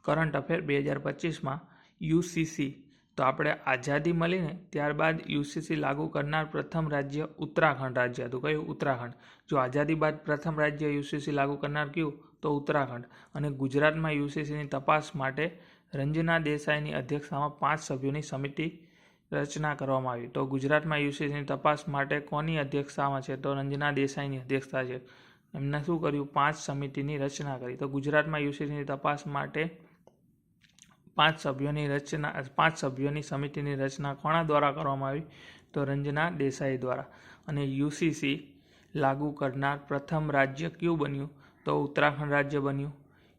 Current affair 2025માં UCC, તો આપણે આઝાદી મળીને ત્યારબાદ યુસીસી લાગુ કરનાર પ્રથમ રાજ્ય ઉત્તરાખંડ રાજ્ય હતું. કયું? ઉત્તરાખંડ. જો આઝાદી બાદ પ્રથમ રાજ્ય યુસીસી લાગુ કરનાર કયું? તો ઉત્તરાખંડ. અને ગુજરાતમાં યુસીસીની તપાસ માટે રંજના દેસાઈની અધ્યક્ષતામાં 5 સભ્યોની સમિતિ રચના કરવામાં આવી. તો ગુજરાતમાં યુસીસીની તપાસ માટે કોની અધ્યક્ષતામાં છે? તો રંજના દેસાઈની અધ્યક્ષતા છે. એમને શું કર્યું? 5 સમિતિની રચના કરી. તો ગુજરાતમાં યુસીસીની તપાસ માટે 5 સભ્યોની સમિતિની રચના કોના દ્વારા કરવામાં આવી? તો રંજના દેસાઈ દ્વારા. અને યુસીસી લાગુ કરનાર પ્રથમ રાજ્ય કયું બન્યું? તો ઉત્તરાખંડ રાજ્ય બન્યું.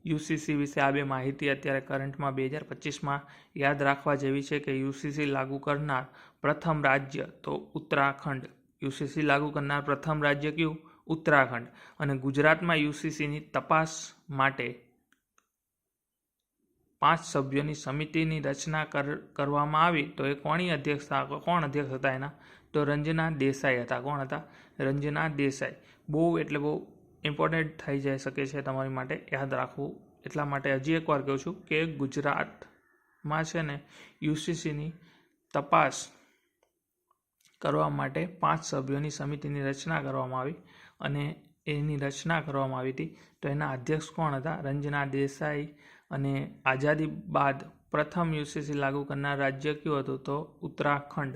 યુસીસી વિશે આ બે માહિતી અત્યારે કરંટમાં 2025માં યાદ રાખવા જેવી છે કે યુસીસી લાગુ કરનાર પ્રથમ રાજ્ય તો ઉત્તરાખંડ. યુસીસી લાગુ કરનાર પ્રથમ રાજ્ય કયું? ઉત્તરાખંડ. અને ગુજરાતમાં યુસીસીની તપાસ માટે 5 સભ્યોની સમિતિની રચના કરવામાં આવી. તો એ કોણ અધ્યક્ષ હતા એના? તો રંજના દેસાઈ હતા. કોણ હતા? રંજના દેસાઈ. બહુ એટલે બહુ ઇમ્પોર્ટન્ટ થઈ જઈ શકે છે તમારી માટે યાદ રાખવું. એટલા માટે હજી એકવાર કહું છું કે ગુજરાતમાં છે ને યુસીસીની તપાસ કરવા માટે 5 સભ્યોની સમિતિની રચના કરવામાં આવી અને એની રચના કરવામાં આવી હતી. તો એના અધ્યક્ષ કોણ હતા? રંજના દેસાઈ. અને આઝાદી બાદ પ્રથમ યુસીસી લાગુ કરનાર રાજ્ય કયું હતું? તો ઉત્તરાખંડ.